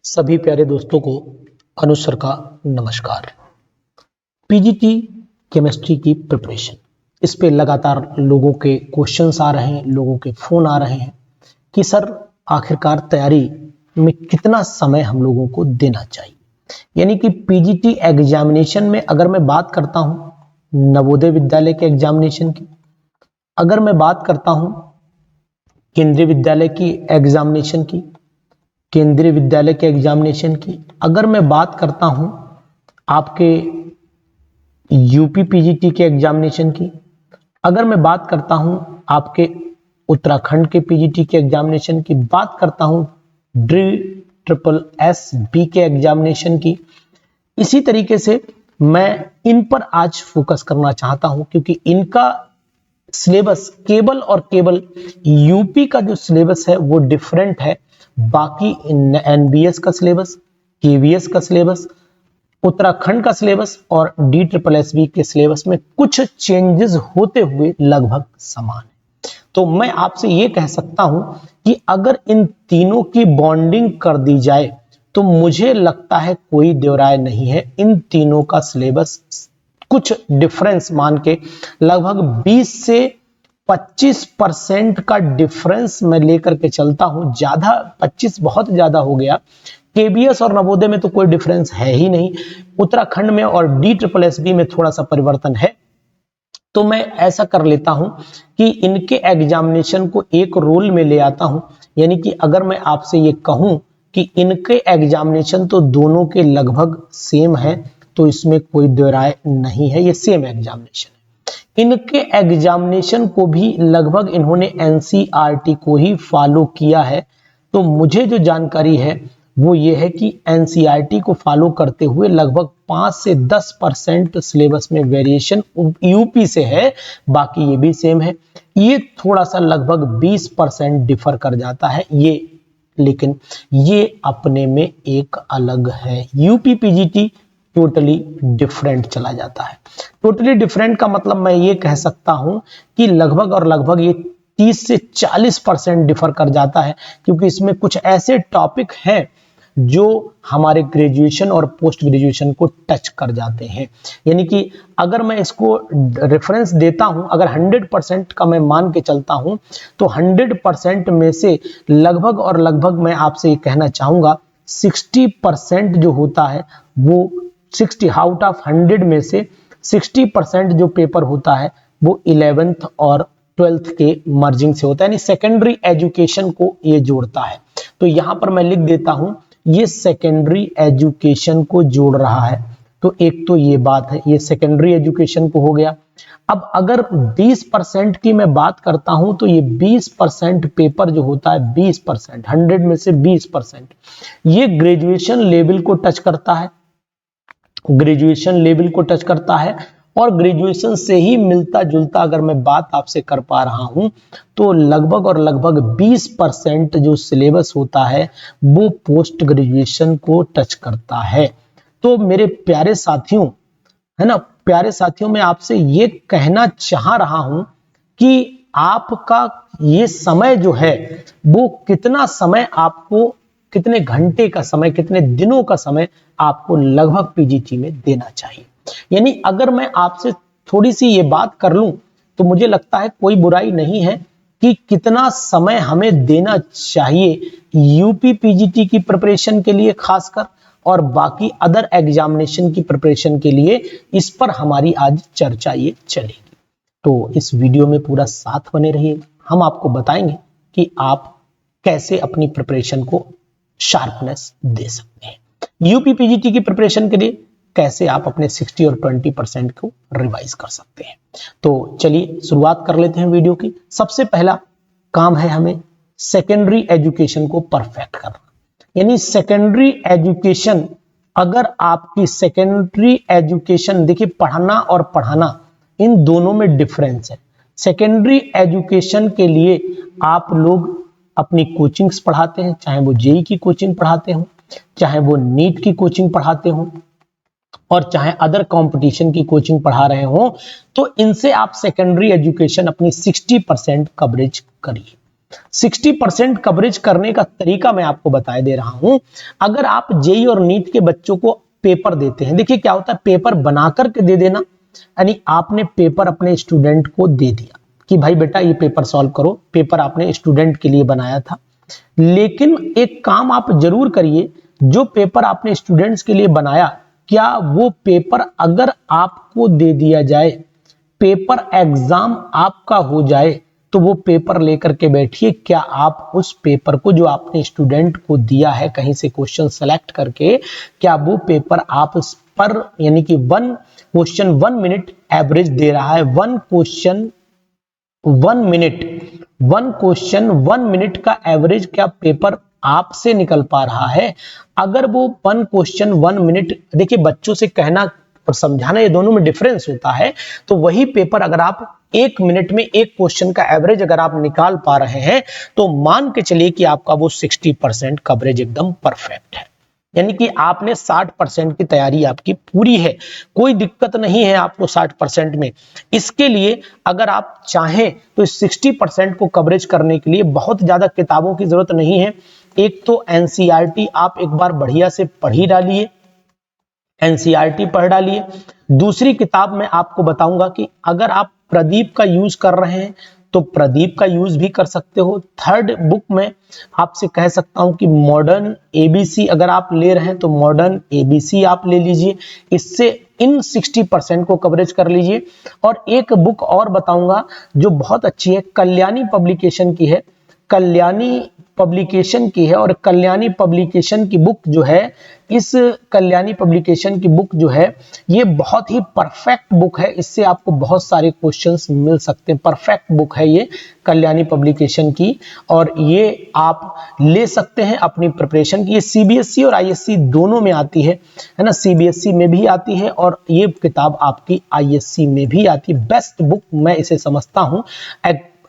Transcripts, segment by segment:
सभी प्यारे दोस्तों को अनुज सर का नमस्कार। पीजीटी केमिस्ट्री की प्रिपरेशन, इस पे लगातार लोगों के क्वेश्चंस आ रहे हैं, लोगों के फोन आ रहे हैं कि सर आखिरकार तैयारी में कितना समय हम लोगों को देना चाहिए। यानी कि पीजीटी एग्जामिनेशन में अगर मैं बात करता हूं नवोदय विद्यालय के एग्जामिनेशन की, अगर मैं बात करता हूं केंद्रीय विद्यालय की एग्जामिनेशन की, केंद्रीय विद्यालय के एग्जामिनेशन की, अगर मैं बात करता हूं आपके यूपी पीजीटी के एग्जामिनेशन की, अगर मैं बात करता हूं आपके उत्तराखंड के पीजीटी के एग्जामिनेशन की, बात करता हूं DSSB के एग्जामिनेशन की, इसी तरीके से मैं इन पर आज फोकस करना चाहता हूं क्योंकि इनका सिलेबस केवल और केवल यूपी का जो सिलेबस है वो डिफरेंट है। बाकी एनबीएस का सिलेबस, केवीएस का सिलेबस, उत्तराखंड का सिलेबस और DSSB के सिलेबस में कुछ चेंजेस होते हुए लगभग समान है। तो मैं आपसे ये कह सकता हूं कि अगर इन तीनों की बॉन्डिंग कर दी जाए तो मुझे लगता है कोई देवराय नहीं है। इन तीनों का सिलेबस कुछ डिफरेंस मान के लगभग 20 से 25% का डिफरेंस मैं लेकर के चलता हूं। ज्यादा 25 बहुत ज्यादा हो गया। केबीएस और नवोदय में तो कोई डिफरेंस है ही नहीं, उत्तराखंड में और DSSB में थोड़ा सा परिवर्तन है। तो मैं ऐसा कर लेता हूं कि इनके एग्जामिनेशन को एक रोल में ले आता हूं। यानी कि अगर मैं आपसे ये कहूं कि इनके एग्जामिनेशन तो दोनों के लगभग सेम है तो इसमें कोई दोहराए नहीं है, ये सेम एग्जामिनेशन है। इनके एग्जामिनेशन को भी लगभग इन्होंने एनसीईआरटी को ही फॉलो किया है। तो मुझे जो जानकारी है वो ये है कि एनसीईआरटी को फॉलो करते हुए लगभग 5 से 10% सिलेबस में वेरिएशन यूपी से है, बाकी ये भी सेम है। ये थोड़ा सा लगभग 20% डिफर कर जाता है ये, लेकिन ये अपने में एक अलग है। यूपी पीजीटी टोटली डिफरेंट चला जाता है। टोटली डिफरेंट का मतलब मैं ये कह सकता हूं कि लगभग और लगभग ये 30 से 40% डिफर कर जाता है, क्योंकि इसमें कुछ ऐसे टॉपिक हैं जो हमारे ग्रेजुएशन और पोस्ट ग्रेजुएशन को टच कर जाते हैं। यानी कि अगर मैं इसको रेफरेंस देता हूं, अगर 100% का मैं मान के चलता हूं तो 100% में से लगभग और लगभग मैं आपसे ये कहना चाहूंगा 60% जो होता है वो 60 आउट ऑफ 100 में से 60% जो पेपर होता है वो 11th और 12th के मर्जिंग से होता है, यानी सेकेंडरी एजुकेशन को ये जोड़ता है। तो यहां पर मैं लिख देता हूं ये सेकेंडरी एजुकेशन को जोड़ रहा है। तो एक तो ये बात है, ये सेकेंडरी एजुकेशन को हो गया। अब अगर 20% की मैं बात करता हूं तो ये 20% पेपर जो होता है 20%, 100 में से 20%, ये ग्रेजुएशन लेवल को टच करता है, ग्रेजुएशन लेवल को टच करता है। और ग्रेजुएशन से ही मिलता जुलता अगर मैं बात आपसे कर पा रहा हूं तो लगभग और लगभग 20% जो सिलेबस होता है वो पोस्ट ग्रेजुएशन को टच करता है। तो मेरे प्यारे साथियों, है ना, प्यारे साथियों, मैं आपसे ये कहना चाह रहा हूं कि आपका ये समय जो है वो कितना समय आपको, कितने घंटे का समय, कितने दिनों का समय आपको लगभग पीजीटी में देना चाहिए। यानी अगर मैं आपसे थोड़ी सी ये बात कर लूं तो मुझे लगता है कोई बुराई नहीं है कि कितना समय हमें देना चाहिए यूपी पीजीटी की प्रिपरेशन के लिए खासकर, और बाकी अदर एग्जामिनेशन की प्रिपरेशन के लिए। इस पर हमारी आज चर्चा ये चलेगी। तो इस वीडियो में पूरा साथ बने रहिए, हम आपको बताएंगे कि आप कैसे अपनी प्रिपरेशन को शार्पनेस दे सकते हैं। यूपी पीजीटी की प्रिपरेशन के लिए कैसे आप अपने 60 और 20% को रिवाइज कर सकते हैं। तो चलिए शुरुआत कर लेते हैं वीडियो की। सबसे पहला काम है हमें सेकेंडरी एजुकेशन को परफेक्ट करना। यानी सेकेंडरी एजुकेशन, अगर आपकी सेकेंडरी एजुकेशन, देखिए पढ़ना और पढ़ाना इन दोनों में डिफरेंस है। सेकेंडरी एजुकेशन के लिए आप लोग अपनी कोचिंग्स पढ़ाते हैं, चाहे वो जेई की कोचिंग पढ़ाते हो, चाहे वो नीट की कोचिंग पढ़ाते हो, और चाहे अदर कंपटीशन की कोचिंग पढ़ा रहे हो, तो इनसे आप सेकेंडरी एजुकेशन अपनी 60% कवरेज करिए। 60% कवरेज करने का तरीका मैं आपको बता दे रहा हूं। अगर आप जेई और नीट के बच्चों को पेपर देते हैं, देखिए क्या होता है, पेपर बना करके दे देना, यानी आपने पेपर अपने स्टूडेंट को दे दिया कि भाई बेटा ये पेपर सॉल्व करो, पेपर आपने स्टूडेंट के लिए बनाया था। लेकिन एक काम आप जरूर करिए, जो पेपर आपने स्टूडेंट्स के लिए बनाया, क्या वो पेपर अगर आपको दे दिया जाए, पेपर एग्जाम आपका हो जाए, तो वो पेपर लेकर के बैठिए, क्या आप उस पेपर को जो आपने स्टूडेंट को दिया है कहीं से क्वेश्चन सेलेक्ट करके, क्या वो पेपर आप पर यानी कि 1 क्वेश्चन 1 मिनट एवरेज दे रहा है, 1 क्वेश्चन 1 मिनट का एवरेज क्या पेपर आपसे निकल पा रहा है? अगर वो 1 क्वेश्चन 1 मिनट, देखिए बच्चों से कहना और समझाना ये दोनों में डिफरेंस होता है, तो वही पेपर अगर आप 1 मिनट में 1 क्वेश्चन का एवरेज अगर आप निकाल पा रहे हैं, तो मान के चलिए कि आपका वो 60% कवरेज एकदम परफेक्ट है, यानी कि आपने 60% की तैयारी आपकी पूरी है, कोई दिक्कत नहीं है आपको 60% में। इसके लिए अगर आप चाहें तो इस 60% को कवरेज करने के लिए बहुत ज्यादा किताबों की जरूरत नहीं है। एक तो एनसीईआरटी आप एक बार बढ़िया से पढ़ ही डालिए, एनसीईआरटी पढ़ डालिए। दूसरी किताब मैं आपको बताऊंगा कि अगर आप प्रदीप का यूज कर रहे हैं तो प्रदीप का यूज भी कर सकते हो। थर्ड बुक में आपसे कह सकता हूं कि मॉडर्न एबीसी अगर आप ले रहे हैं तो मॉडर्न एबीसी आप ले लीजिए, इससे इन 60% को कवरेज कर लीजिए। और एक बुक और बताऊंगा जो बहुत अच्छी है, कल्याणी पब्लिकेशन की है, कल्याणी पब्लिकेशन की है, और कल्याणी पब्लिकेशन की बुक जो है, इस कल्याणी पब्लिकेशन की बुक जो है ये बहुत ही परफेक्ट बुक है, इससे आपको बहुत सारे क्वेश्चंस मिल सकते हैं। परफेक्ट बुक है ये कल्याणी पब्लिकेशन की, और ये आप ले सकते हैं अपनी प्रिपरेशन की। ये सीबीएसई और आईएससी दोनों में आती है ना, सीबीएसई में भी आती है और ये किताब आपकी आईएससी में भी आती है। बेस्ट बुक मैं इसे समझता हूँ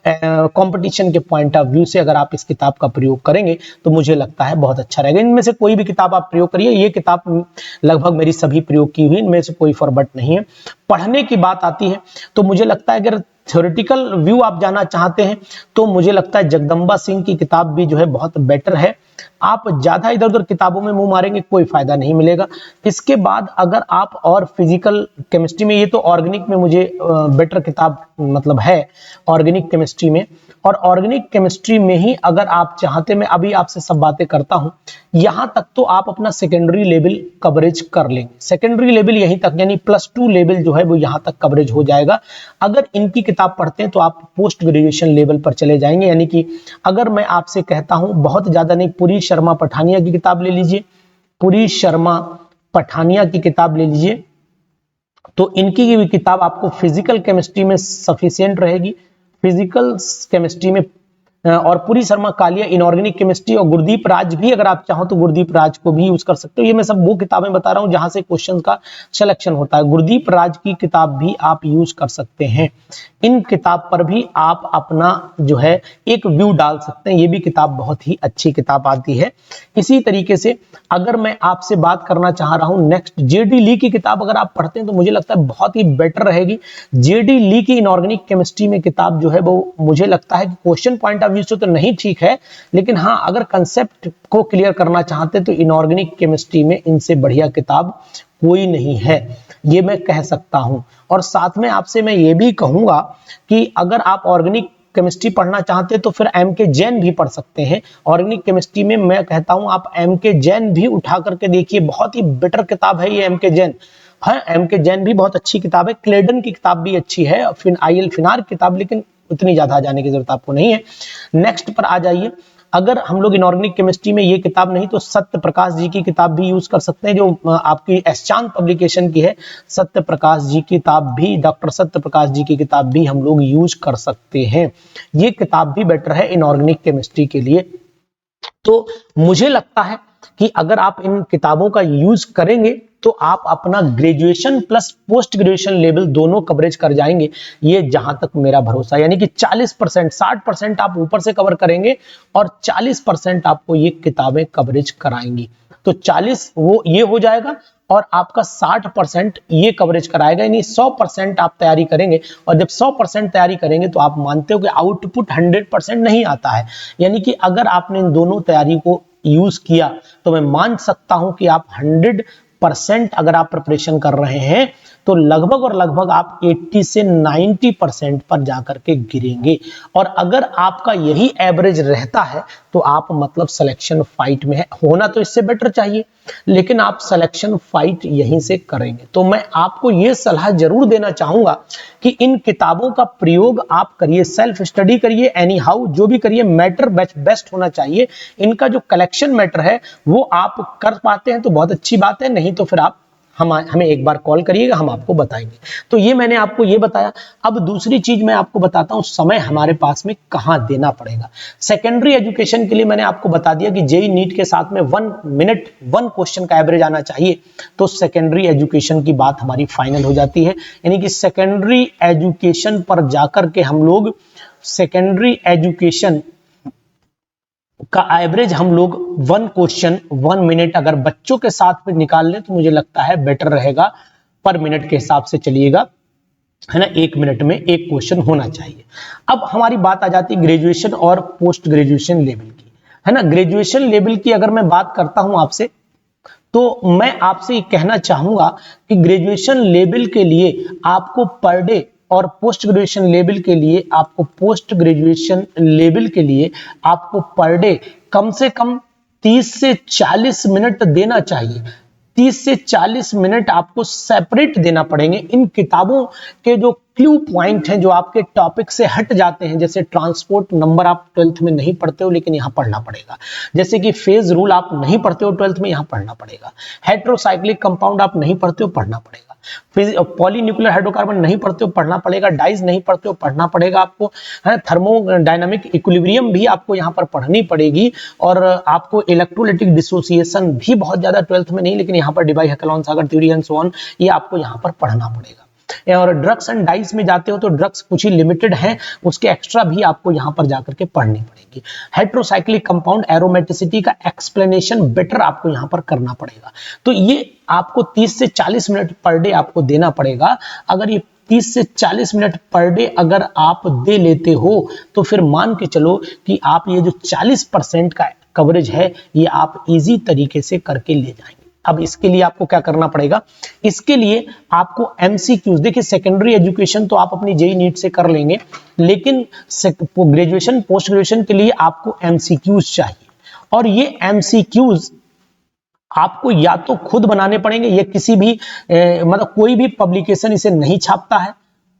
कंपटीशन के पॉइंट ऑफ व्यू से। अगर आप इस किताब का प्रयोग करेंगे तो मुझे लगता है बहुत अच्छा रहेगा। इनमें से कोई भी किताब आप प्रयोग करिए, ये किताब लगभग मेरी सभी प्रयोग की हुई, इनमें से कोई फॉरवर्ट नहीं है। पढ़ने की बात आती है तो मुझे लगता है अगर थ्योरेटिकल व्यू आप जाना चाहते हैं तो मुझे लगता है जगदम्बा सिंह की किताब भी जो है बहुत बेटर है। आप ज्यादा इधर उधर किताबों में मुंह मारेंगे कोई फायदा नहीं मिलेगा। इसके बाद अगर आप और फिजिकल केमिस्ट्री में, ये तो ऑर्गेनिक में मुझे बेटर किताब मतलब है ऑर्गेनिक केमिस्ट्री में, और ऑर्गेनिक केमिस्ट्री में ही अगर आप चाहते, मैं अभी आपसे सब बातें करता हूं, यहां तक तो आप अपना सेकेंडरी लेवल कवरेज कर लेंगे। सेकेंडरी लेवल यहीं तक यानी +2 लेवल जो है वो यहां तक कवरेज हो जाएगा। अगर इनकी किताब पढ़ते हैं तो आप पोस्ट ग्रेजुएशन लेवल पर चले जाएंगे, यानी कि अगर मैं आपसे कहता हूं बहुत ज्यादा नहीं, पुरी शर्मा पठानिया की किताब ले लीजिए, पुरी शर्मा पठानिया की किताब ले लीजिए, तो इनकी भी किताब आपको फिजिकल केमिस्ट्री में सफिशिएंट रहेगी, फिजिकल केमिस्ट्री में। और पुरी शर्मा कालिया इनऑर्गेनिक केमिस्ट्री, और गुरदीप राज भी अगर आप चाहो तो गुरदीप राज को भी यूज कर सकते हो। ये मैं सब वो किताबें बता रहा हूं जहां से क्वेश्चन का सिलेक्शन होता है। गुरदीप राज की किताब भी आप यूज कर सकते हैं। इन किताब पर भी आप अपना जो है एक व्यू डाल सकते हैं, ये भी किताब बहुत ही अच्छी किताब आती है। इसी तरीके से अगर मैं आपसे बात करना चाह रहा हूं नेक्स्ट, जेडी ली की किताब अगर आप पढ़ते हैं तो मुझे लगता है बहुत ही बेटर रहेगी। जेडी ली की इनऑर्गेनिक केमिस्ट्री में किताब जो है वो मुझे लगता है कि क्वेश्चन पॉइंट ऑफ व्यू से तो नहीं ठीक है, लेकिन हाँ अगर कंसेप्ट को क्लियर करना चाहते तो इनऑर्गेनिक केमिस्ट्री में इनसे बढ़िया किताब कोई नहीं है, ये मैं कह सकता हूं। और साथ में आपसे मैं ये भी कहूंगा कि अगर आप ऑर्गेनिक केमिस्ट्री पढ़ना चाहते हैं तो फिर एमके जैन भी पढ़ सकते हैं। ऑर्गेनिक केमिस्ट्री में मैं कहता हूं आप एमके जैन भी उठा करके देखिए, बहुत ही बेटर किताब है ये एमके जैन। हाँ, एमके जैन भी बहुत अच्छी किताब है, क्लेडन की किताब भी अच्छी है, फिर आईएल फिनार की किताब, लेकिन उतनी ज्यादा जाने की जरूरत आपको नहीं है। नेक्स्ट पर आ जाइए, अगर हम लोग इनऑर्गेनिक केमिस्ट्री में ये किताब नहीं तो सत्य प्रकाश जी की किताब भी यूज कर सकते हैं, जो आपकी एसचांद पब्लिकेशन की है। सत्य प्रकाश जी की किताब भी, डॉक्टर सत्य प्रकाश जी की किताब भी हम लोग यूज कर सकते हैं। ये किताब भी बेटर है इनऑर्गेनिक केमिस्ट्री के लिए। तो मुझे लगता है कि अगर आप इन किताबों का यूज करेंगे तो आप अपना graduation plus post graduation level दोनों कवरेज कर जाएंगे, ये जहां तक मेरा भरोसा। यानी कि 40%, 60% आप ऊपर से कवर करेंगे और 40% आपको ये किताबें कवरेज कराएंगी। तो 40 वो ये हो जाएगा, और आपका 60% ये कवरेज कराएगा, यानी 100% आप तैयारी करेंगे। और जब 100% तैयारी करेंगे तो आप मानते हो कि आउटपुट 100% नहीं आता है। यानी कि अगर आपने इन दोनों तैयारी को यूज किया तो मैं मान सकता हूं कि आप 100% अगर आप प्रिपरेशन कर रहे हैं तो लगभग और लगभग आप 80 से 90% पर जाकर के गिरेंगे। और अगर आपका यही एवरेज रहता है तो आप मतलब सिलेक्शन फाइट में है। होना तो इससे बेटर चाहिए, लेकिन आप सिलेक्शन फाइट यहीं से करेंगे। तो मैं आपको यह सलाह जरूर देना चाहूंगा कि इन किताबों का प्रयोग आप करिए, सेल्फ स्टडी करिए, एनी हाउ जो भी करिए, मैटर बेस्ट होना चाहिए। इनका जो कलेक्शन मैटर है वो आप कर पाते हैं तो बहुत अच्छी बात है, नहीं तो फिर आप हमें एक बार कॉल करिएगा, हम आपको बताएंगे। तो ये मैंने आपको ये बताया। अब दूसरी चीज मैं आपको बताता हूं, समय हमारे पास में कहां देना पड़ेगा। सेकेंडरी एजुकेशन के लिए मैंने आपको बता दिया कि जेईई नीट के साथ में 1 मिनट 1 क्वेश्चन का एवरेज आना चाहिए, तो सेकेंडरी एजुकेशन की बात हमारी फाइनल हो जाती है। यानी कि सेकेंडरी एजुकेशन पर जाकर के हम लोग सेकेंडरी एजुकेशन का एवरेज हम लोग 1 क्वेश्चन 1 मिनट अगर बच्चों के साथ में निकाल लें तो मुझे लगता है बेटर रहेगा। पर मिनट के हिसाब से चलिएगा, है ना, 1 मिनट में 1 क्वेश्चन होना चाहिए। अब हमारी बात आ जाती है ग्रेजुएशन और पोस्ट ग्रेजुएशन लेवल की, है ना। ग्रेजुएशन लेवल की अगर मैं बात करता हूं आपसे, तो मैं आपसे ये कहना चाहूंगा कि ग्रेजुएशन लेवल के लिए आपको पर डे और पोस्ट ग्रेजुएशन लेवल के लिए आपको पर डे कम से कम 30 से 40 मिनट देना चाहिए। 30 से 40 मिनट आपको सेपरेट देना पड़ेंगे। इन किताबों के जो क्लू पॉइंट हैं, जो आपके टॉपिक से हट जाते हैं, जैसे ट्रांसपोर्ट नंबर आप 12th में नहीं पढ़ते हो लेकिन यहां पढ़ना पड़ेगा, जैसे कि फेज रूल आप नहीं पढ़ते हो 12th में, यहां पढ़ना पड़ेगा, हेटेरोसाइक्लिक कंपाउंड आप नहीं पढ़ते हो, पढ़ना पड़ेगा, पॉलीन्यूक्लियर हाइड्रोकार्बन नहीं पढ़ते हो, पढ़ना पड़ेगा, डाइज नहीं पढ़ते हो, पढ़ना पड़ेगा आपको, है थर्मोडायनामिक इक्विलिब्रियम भी आपको यहां पर पढ़नी पड़ेगी, और आपको इलेक्ट्रोलाइटिक डिसोसिएशन भी बहुत ज्यादा 12th में नहीं, लेकिन यहां पर डिबाई हेक्लोन सागर थ्योरी एंड सो ऑन, ये आपको यहां पर पढ़ना पड़ेगा। और ड्रग्स एंड डाइस में जाते हो तो ड्रग्स कुछ ही लिमिटेड हैं, उसके एक्स्ट्रा भी आपको यहां पर जाकर के पढ़नी पड़ेगी। हेटेरोसाइक्लिक कंपाउंड एरोमेटिसिटी का एक्सप्लेनेशन बेटर आपको यहां पर करना पड़ेगा। तो ये आपको 30 से 40 मिनट पर डे आपको देना पड़ेगा। अगर ये 30 से 40 मिनट पर डे अगर आप दे लेते हो तो फिर मान के चलो कि आप ये जो 40% का कवरेज है ये आप इजी तरीके से करके ले जाएंगे। अब इसके लिए आपको क्या करना पड़ेगा, इसके लिए आपको एमसीक्यूज, देखिए सेकेंडरी एजुकेशन तो आप अपनी जेईई नीट से कर लेंगे, लेकिन ग्रेजुएशन पोस्ट ग्रेजुएशन के लिए आपको एमसीक्यूज चाहिए। और ये एमसीक्यूज आपको या तो खुद बनाने पड़ेंगे, या किसी भी मतलब कोई भी पब्लिकेशन इसे नहीं छापता है,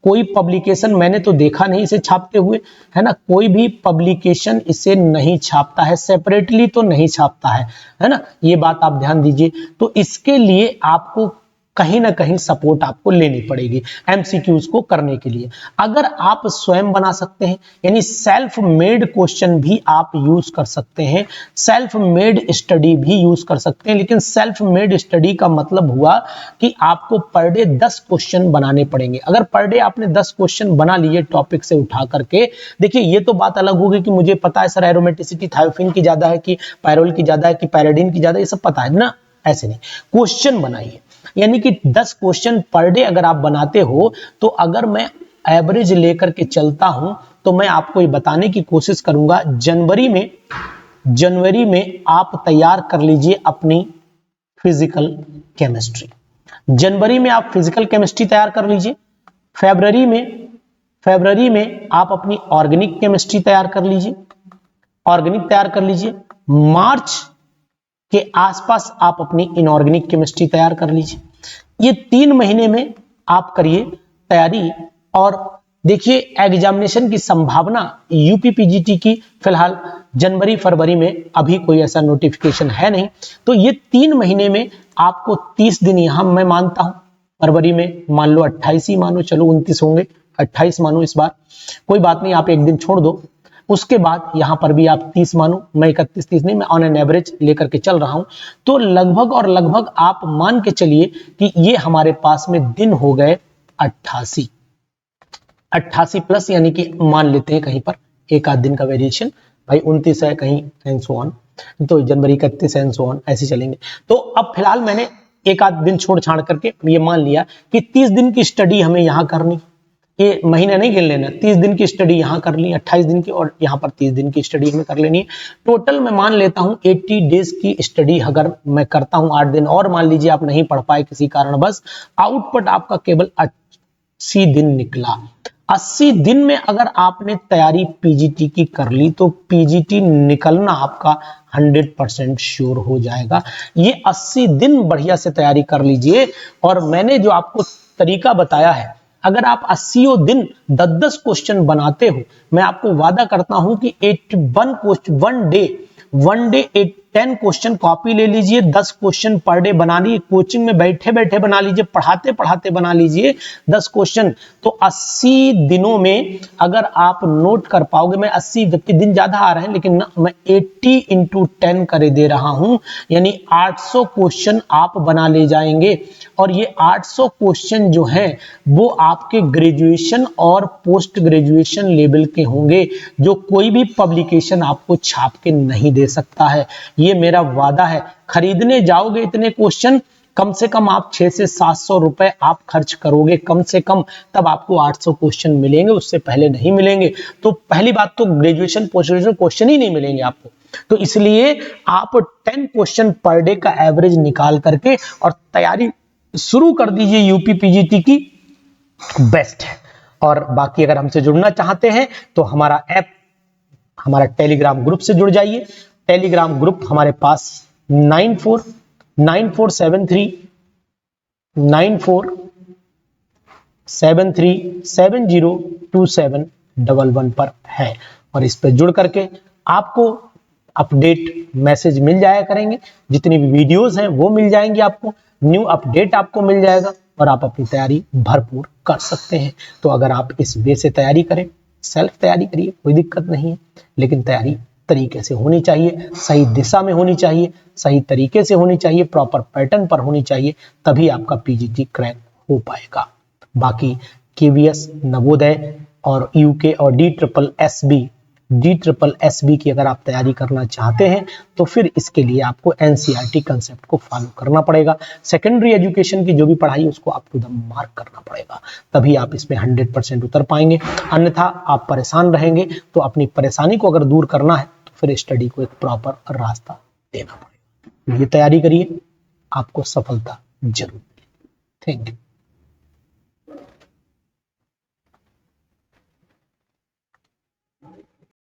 कोई पब्लिकेशन मैंने तो देखा नहीं इसे छापते हुए, है ना, कोई भी पब्लिकेशन इसे नहीं छापता है, सेपरेटली तो नहीं छापता है ना, ये बात आप ध्यान दीजिए। तो इसके लिए आपको कहीं ना कहीं सपोर्ट आपको लेनी पड़ेगी एमसीक्यूज को करने के लिए। अगर आप स्वयं बना सकते हैं, यानी सेल्फ मेड क्वेश्चन भी आप यूज कर सकते हैं, सेल्फ मेड स्टडी भी यूज कर सकते हैं, लेकिन सेल्फ मेड स्टडी का मतलब हुआ कि आपको पर डे 10 क्वेश्चन बनाने पड़ेंगे। अगर पर डे आपने 10 क्वेश्चन बना लिए टॉपिक से उठा करके, देखिए ये तो बात अलग होगी कि मुझे पता है सर एरोमेटिसिटी थायोफिन की ज्यादा है कि पायरोल की ज्यादा है कि पैराडिन की ज्यादा, ये सब पता है ना, ऐसे नहीं, क्वेश्चन बनाइए। यानी कि 10 क्वेश्चन पर डे अगर आप बनाते हो, तो अगर मैं एवरेज लेकर के चलता हूं तो मैं आपको ये बताने की कोशिश करूंगा, जनवरी में आप तैयार कर लीजिए अपनी फिजिकल केमिस्ट्री। जनवरी में आप फिजिकल केमिस्ट्री तैयार कर लीजिए। फरवरी में आप अपनी ऑर्गेनिक केमिस्ट्री तैयार कर लीजिए। मार्च के आसपास आप अपनी इनऑर्गेनिक केमिस्ट्री तैयार कर लीजिए। ये 3 महीने में आप करिए तैयारी। और देखिए एग्जामिनेशन की संभावना यूपी पीजीटी की फिलहाल जनवरी फरवरी में अभी कोई ऐसा नोटिफिकेशन है नहीं, तो ये 3 महीने में आपको 30 दिन यहां मैं मानता हूं, फरवरी में मान लो 28 ही मानो, चलो 29 होंगे, 28 मानो इस बार, कोई बात नहीं, आप एक दिन छोड़ दो। उसके बाद यहां पर भी आप 30 मानो, मैं 31-30 नहीं, मैं ऑन एन एवरेज लेकर के चल रहा हूं। तो लगभग और लगभग आप मान के चलिए कि ये हमारे पास में दिन हो गए 88 प्लस, यानी कि मान लेते हैं कहीं पर एक आध दिन का वेरिएशन, भाई 29 है कहीं एंड सो ऑन, तो जनवरी 31 एंड सो ऑन, ऐसे चलेंगे। तो अब फिलहाल मैंने एक आध दिन छोड़ छाड़ करके ये मान लिया कि 30 दिन की स्टडी हमें यहाँ करनी, ये महीना नहीं गिन लेना, 30 दिन की स्टडी यहाँ कर ली, 28 दिन की, और यहाँ पर 30 दिन की स्टडी हमें कर लेनी है। टोटल मैं मान लेता हूँ 80 डेज की स्टडी अगर मैं करता हूँ, 8 दिन और मान लीजिए आप नहीं पढ़ पाए किसी कारणवश, आउटपुट आपका केवल 80 दिन निकला। 80 दिन में अगर आपने तैयारी पीजीटी की कर ली तो पीजीटी निकलना आपका 100% श्योर हो जाएगा। ये 80 दिन बढ़िया से तैयारी कर लीजिए। और मैंने जो आपको तरीका बताया है, अगर आप 80 दिन 10-10 क्वेश्चन बनाते हो, मैं आपको वादा करता हूं कि 81 question one day 10 question copy ले लीजिए, 10 क्वेश्चन पर डे बना लीजिए, कोचिंग में बैठे बैठे बना लीजिए, पढ़ाते पढ़ाते बना लीजिए 10 क्वेश्चन। तो 80 दिनों में अगर आप नोट कर पाओगे, मैं 80 जबकि दिन ज्यादा आ रहे हैं लेकिन मैं 80 × 10 करे दे रहा हूं, यानी 800 क्वेश्चन आप बना ले जाएंगे। और ये 800 क्वेश्चन जो हैं वो आपके ग्रेजुएशन और पोस्ट ग्रेजुएशन लेवल के होंगे, जो कोई भी पब्लिकेशन आपको छाप के नहीं दे सकता है। ये मेरा वादा है। खरीदने जाओगे इतने क्वेश्चन, कम से कम आप 600 से 700 रुपए आप खर्च करोगे कम से कम, तब आपको 800 क्वेश्चन मिलेंगे, उससे पहले नहीं मिलेंगे। तो पहली बात तो ग्रेजुएशन पोस्ट ग्रेजुएशन क्वेश्चन ही नहीं मिलेंगे आपको। तो इसलिए आप 10 क्वेश्चन पर डे का एवरेज निकाल करके और तैयारी शुरू कर दीजिए। यूपी पीजीटी की बेस्ट है। और बाकी अगर हमसे जुड़ना चाहते हैं तो हमारा ऐप, हमारा टेलीग्राम ग्रुप से जुड़ जाइए। टेलीग्राम ग्रुप हमारे पास 9473702711 पर है। और इस पर जुड़ करके आपको अपडेट मैसेज मिल जाया करेंगे, जितनी भी वीडियोस हैं वो मिल जाएंगी आपको, न्यू अपडेट आपको मिल जाएगा और आप अपनी तैयारी भरपूर कर सकते हैं। तो अगर आप इस वे से तैयारी करें, सेल्फ तैयारी करिए, कोई दिक्कत नहीं है, लेकिन तैयारी तरीके से होनी चाहिए, सही दिशा में होनी चाहिए, सही तरीके से होनी चाहिए, प्रॉपर पैटर्न पर होनी चाहिए, तभी आपका पीजीटी क्रैक हो पाएगा। बाकी केवीएस, नवोदय और यूके और DSSB की अगर आप तैयारी करना चाहते हैं तो फिर इसके लिए आपको एनसीईआरटी कंसेप्ट को फॉलो करना पड़ेगा। सेकेंडरी एजुकेशन की जो भी पढ़ाई है उसको अप टू द मार्क करना पड़ेगा, तभी आप इसमें 100% उतर पाएंगे। अन्यथा आप परेशान रहेंगे। तो अपनी परेशानी को अगर दूर करना है तो फिर स्टडी को एक प्रॉपर रास्ता देना पड़ेगा। ये तैयारी करिए, आपको सफलता जरूर मिलेगी। Thank you.